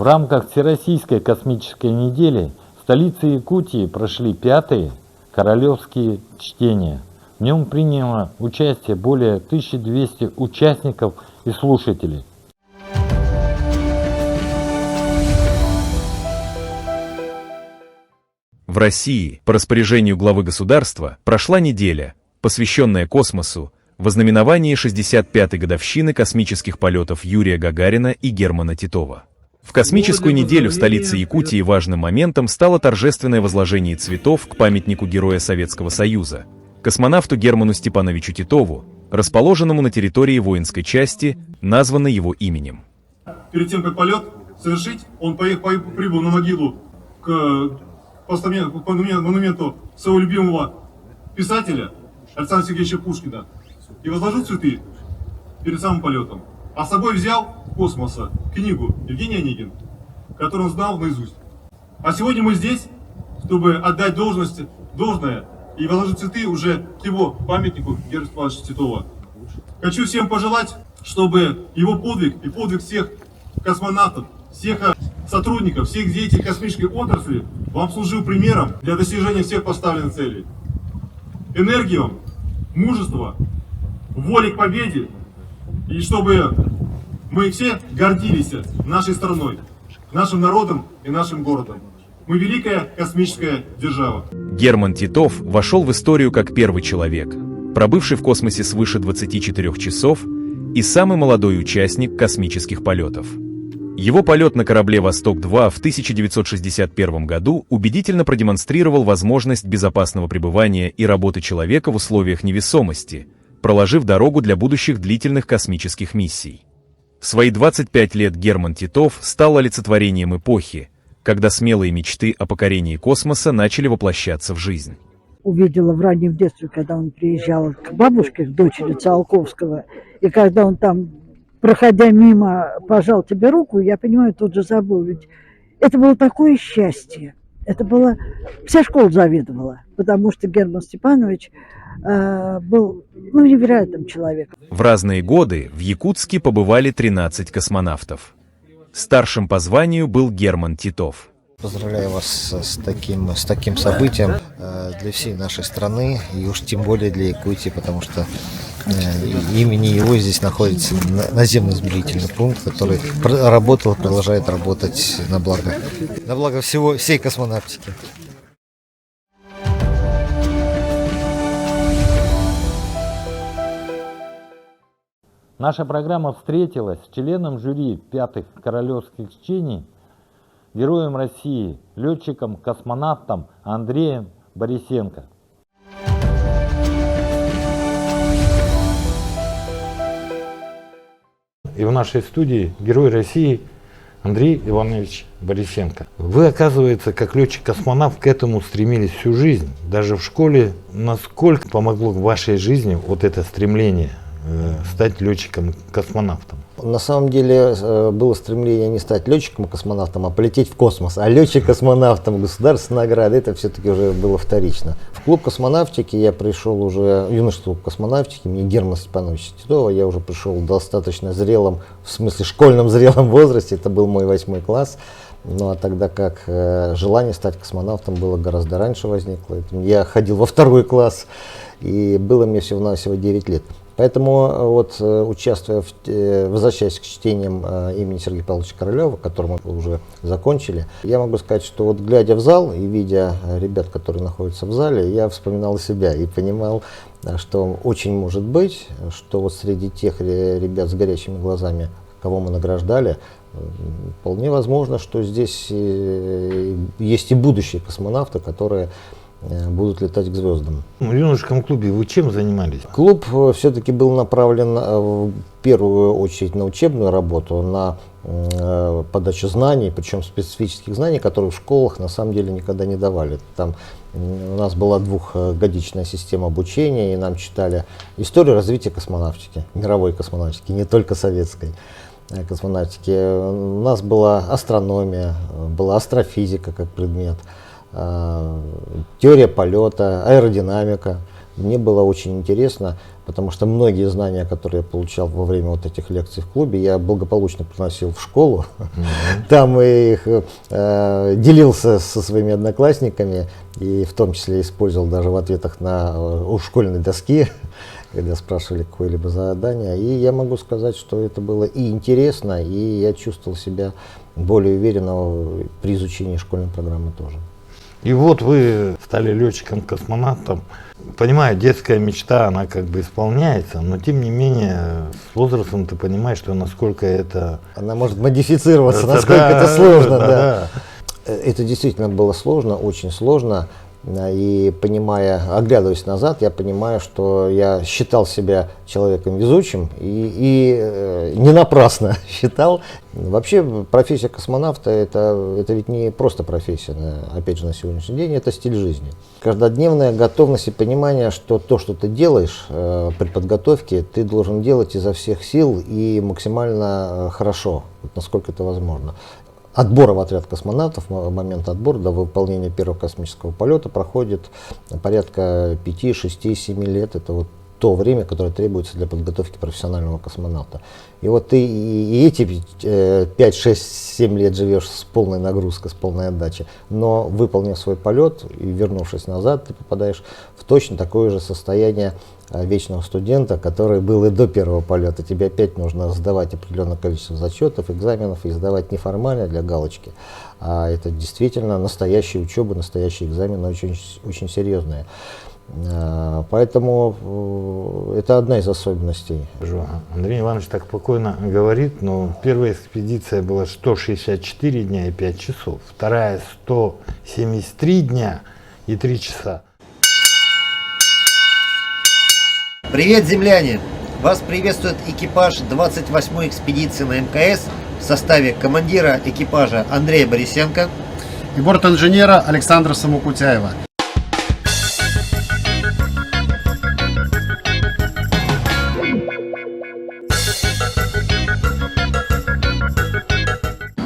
В рамках Всероссийской космической недели в столице Якутии прошли 5-е королевские чтения. В нем приняло участие более 1200 участников и слушателей. В России по распоряжению главы государства прошла неделя, посвященная космосу, в ознаменовании 65-й годовщины космических полетов Юрия Гагарина и Германа Титова. В космическую неделю в столице Якутии важным моментом стало торжественное возложение цветов к памятнику Героя Советского Союза, космонавту Герману Степановичу Титову, расположенному на территории воинской части, названной его именем. Перед тем, как полет совершить, он прибыл на могилу к монументу своего любимого писателя Александра Сергеевича Пушкина и возложил цветы перед самым полетом. А с собой взял в космоса книгу Евгений Онегин, которую он знал наизусть. А сегодня мы здесь, чтобы отдать должное и возложить цветы уже к его памятнику Германа Степановича Титова. Хочу всем пожелать, чтобы его подвиг и подвиг всех космонавтов, всех сотрудников, всех деятелей космической отрасли вам служил примером для достижения всех поставленных целей. Энергии вам, мужества, воли к победе, и чтобы мы все гордились нашей страной, нашим народом и нашим городом. Мы великая космическая держава. Герман Титов вошел в историю как первый человек, пробывший в космосе свыше 24 часов и самый молодой участник космических полетов. Его полет на корабле «Восток-2» в 1961 году убедительно продемонстрировал возможность безопасного пребывания и работы человека в условиях невесомости, проложив дорогу для будущих длительных космических миссий. В свои 25 лет Герман Титов стал олицетворением эпохи, когда смелые мечты о покорении космоса начали воплощаться в жизнь. Увидела в раннем детстве, когда он приезжал к бабушке, к дочери Циолковского, и когда он там, проходя мимо, пожал тебе руку, я понимаю, тут же забыл. Ведь это было такое счастье. Это было... Вся школа завидовала, потому что Герман Степанович был невероятным человеком. В разные годы в Якутске побывали 13 космонавтов. Старшим по званию был Герман Титов. Поздравляю вас с таким событием для всей нашей страны, и уж тем более для Якутии, потому что имени его здесь находится наземный измерительный пункт, который работал и продолжает работать на благо всей космонавтики. Наша программа встретилась с членом жюри 5-х королевских чтений, героем России, летчиком-космонавтом Андреем Борисенко. И в нашей студии герой России Андрей Иванович Борисенко. Вы, оказывается, как летчик-космонавт к этому стремились всю жизнь. Даже в школе. Насколько помогло в вашей жизни вот это стремление стать летчиком-космонавтом? На самом деле было стремление не стать летчиком-космонавтом, а полететь в космос. А летчик-космонавтом, государственная награда, это все-таки уже было вторично. В клуб космонавтики я пришел уже, юношеский клуб космонавтики, мне Германа Степановича Титова, я уже пришел в достаточно зрелом, в смысле школьном зрелом возрасте, это был мой 8 класс. Ну а тогда как желание стать космонавтом было гораздо раньше возникло. Я ходил во 2 класс, и было мне всего-навсего 9 лет. Поэтому, вот, участвуя, возвращаясь к чтениям имени Сергея Павловича Королева, который мы уже закончили, я могу сказать, что вот глядя в зал и видя ребят, которые находятся в зале, я вспоминал себя и понимал, что очень может быть, что вот среди тех ребят с горящими глазами, кого мы награждали, вполне возможно, что здесь есть и будущие космонавты, которые будут летать к звездам. В юношеском клубе вы чем занимались? Клуб все-таки был направлен в первую очередь на учебную работу, на подачу знаний, причем специфических знаний, которые в школах на самом деле никогда не давали. Там у нас была 2-годичная система обучения, и нам читали историю развития космонавтики, мировой космонавтики, не только советской космонавтики. У нас была астрономия, была астрофизика как предмет, теория полета, аэродинамика. мне было очень интересно, потому что многие знания, которые я получал во время вот этих лекций в клубе, я благополучно приносил в школу. Там их делился со своими одноклассниками, и в том числе использовал даже в ответах у школьной доски, когда спрашивали какое-либо задание. И я могу сказать, что это было и интересно, и я чувствовал себя более уверенно при изучении школьной программы тоже. И вот вы стали летчиком-космонавтом. Понимаю, детская мечта, она как бы исполняется, но тем не менее с возрастом ты понимаешь, что насколько это... Она может модифицироваться, насколько да, это сложно. да, Да. Это действительно было сложно, очень сложно. И оглядываясь назад, я понимаю, что я считал себя человеком везучим и не напрасно считал. Вообще профессия космонавта это ведь не просто профессия, опять же на сегодняшний день, это стиль жизни. Каждодневная готовность и понимание, что то, что ты делаешь при подготовке, ты должен делать изо всех сил и максимально хорошо, насколько это возможно. Отбора в отряд космонавтов, момент отбора до выполнения первого космического полета проходит порядка 5, 6, 7 лет. Это вот то время, которое требуется для подготовки профессионального космонавта. И вот ты и эти 5, 6, 7 лет живешь с полной нагрузкой, с полной отдачей, но выполнив свой полет и вернувшись назад, ты попадаешь в точно такое же состояние вечного студента, который был и до первого полета. Тебе опять нужно сдавать определенное количество зачетов, экзаменов, и сдавать не формально для галочки, а это действительно настоящая учеба, настоящие экзамены, очень, очень серьезные. Поэтому это одна из особенностей. Андрей Иванович так спокойно говорит, но первая экспедиция была 164 дня и 5 часов, вторая 173 дня и 3 часа. Привет, земляне! Вас приветствует экипаж 28-й экспедиции на МКС в составе командира экипажа Андрея Борисенко и борт-инженера Александра Самокутяева.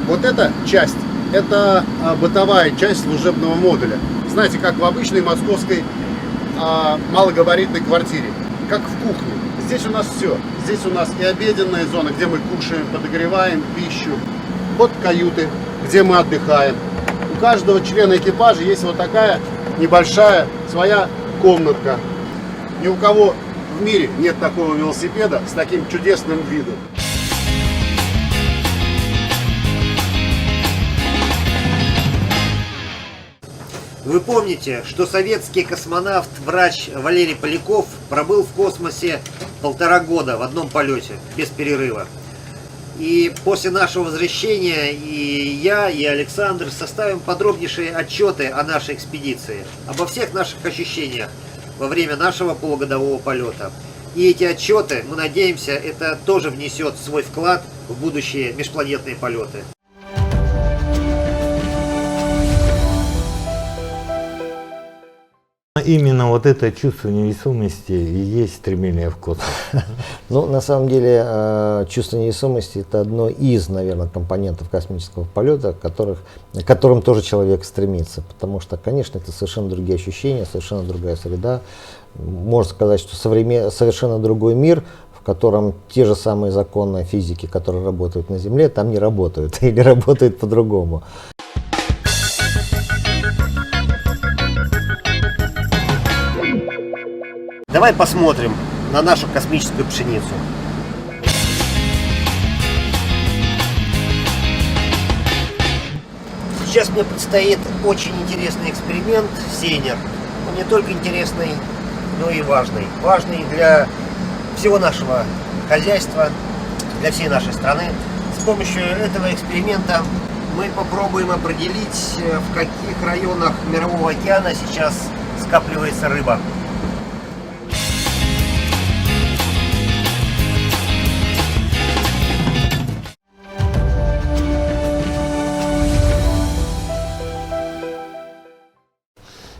Вот эта часть, это бытовая часть служебного модуля. Знаете, как в обычной московской малогабаритной квартире, как в кухне. Здесь у нас все. Здесь у нас и обеденная зона, где мы кушаем, подогреваем пищу. Вот каюты, где мы отдыхаем. У каждого члена экипажа есть вот такая небольшая своя комнатка. Ни у кого в мире нет такого велосипеда с таким чудесным видом. Вы помните, что советский космонавт, врач Валерий Поляков пробыл в космосе 1,5 года в одном полете, без перерыва. И после нашего возвращения и я, и Александр составим подробнейшие отчеты о нашей экспедиции, обо всех наших ощущениях во время нашего полугодового полета. И эти отчеты, мы надеемся, это тоже внесет свой вклад в будущие межпланетные полеты. Именно вот это чувство невесомости и есть стремление в космос. Ну, на самом деле, чувство невесомости – это одно из, наверное, компонентов космического полета, к которым тоже человек стремится. Потому что, конечно, это совершенно другие ощущения, совершенно другая среда. Можно сказать, что совершенно другой мир, в котором те же самые законы физики, которые работают на Земле, там не работают или работают по-другому. Давай посмотрим на нашу космическую пшеницу. Сейчас мне предстоит очень интересный эксперимент «Сейнер». Он не только интересный, но и важный. Важный для всего нашего хозяйства, для всей нашей страны. С помощью этого эксперимента мы попробуем определить, в каких районах Мирового океана сейчас скапливается рыба.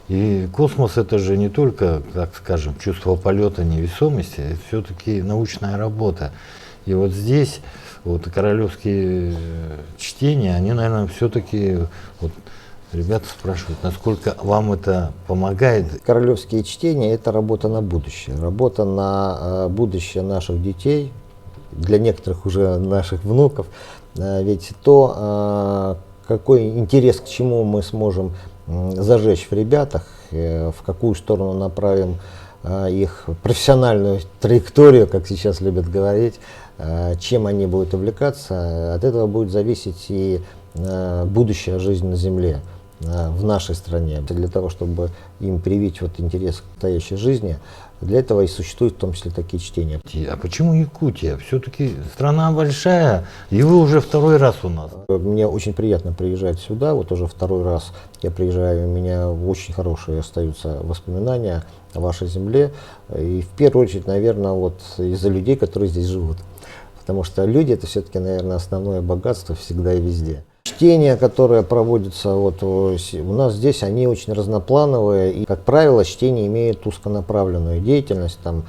И космос это же не только, так скажем, чувство полета, невесомости, это все-таки научная работа. И вот здесь вот королевские чтения, они, наверное, все-таки вот, Ребята спрашивают, насколько вам это помогает. Королевские чтения – это работа на будущее. Работа на будущее наших детей, для некоторых уже наших внуков. Ведь то, какой интерес к чему мы сможем зажечь в ребятах, в какую сторону направим их профессиональную траекторию, как сейчас любят говорить, чем они будут увлекаться, от этого будет зависеть и будущая жизнь на Земле, в нашей стране. Для того, чтобы им привить вот интерес к настоящей жизни, для этого и существуют в том числе такие чтения. А почему Якутия? Все-таки страна большая, и вы уже второй раз у нас. Мне очень приятно приезжать сюда, вот уже второй раз я приезжаю, у меня очень хорошие остаются воспоминания о вашей земле. И в первую очередь, наверное, вот из-за людей, которые здесь живут. Потому что люди — это все-таки, наверное, основное богатство всегда и везде. Чтения, которые проводятся вот у нас здесь, они очень разноплановые. И, как правило, чтение имеет узконаправленную деятельность, там,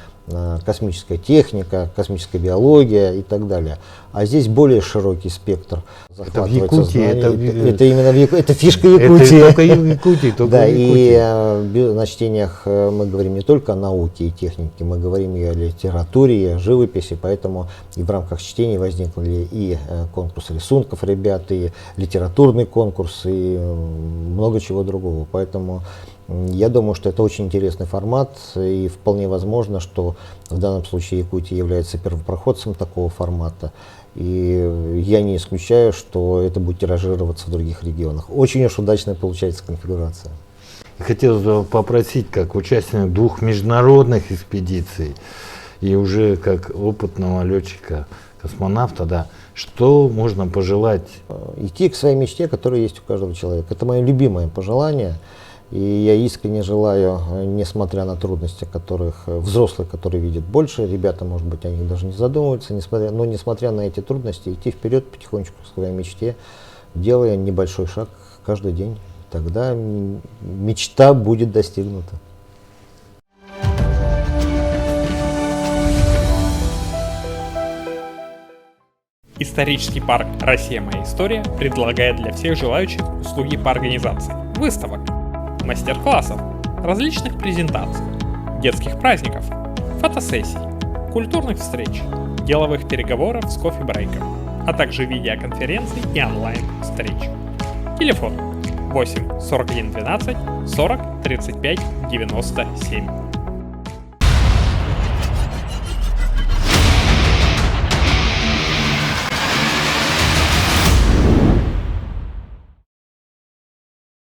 космическая техника, космическая биология и так далее. А здесь более широкий спектр. Это в Якутии, это именно это фишка Якутии. Это только в Якутии, только да, в Якутии. И на чтениях мы говорим не только о науке и технике, мы говорим и о литературе, и о живописи, поэтому и в рамках чтений возникли и конкурс рисунков ребят, и литературный конкурс, и много чего другого. Поэтому я думаю, что это очень интересный формат, и вполне возможно, что в данном случае Якутия является первопроходцем такого формата. И я не исключаю, что это будет тиражироваться в других регионах. Очень уж удачная получается конфигурация. Хотелось бы попросить, как участник 2 международных экспедиций и уже как опытного летчика, космонавта, да, что можно пожелать? Идти к своей мечте, которая есть у каждого человека. Это мое любимое пожелание. И я искренне желаю, несмотря на трудности, которых взрослые, которые видят больше, ребята, может быть, о них даже не задумываются, но несмотря на эти трудности, идти вперед потихонечку к своей мечте, делая небольшой шаг каждый день. Тогда мечта будет достигнута. Исторический парк «Россия. Моя история» предлагает для всех желающих услуги по организации выставок, мастер-классов, различных презентаций, детских праздников, фотосессий, культурных встреч, деловых переговоров с кофе-брейком, а также видеоконференций и онлайн-встреч. Телефон 8 41 12 40 35 97.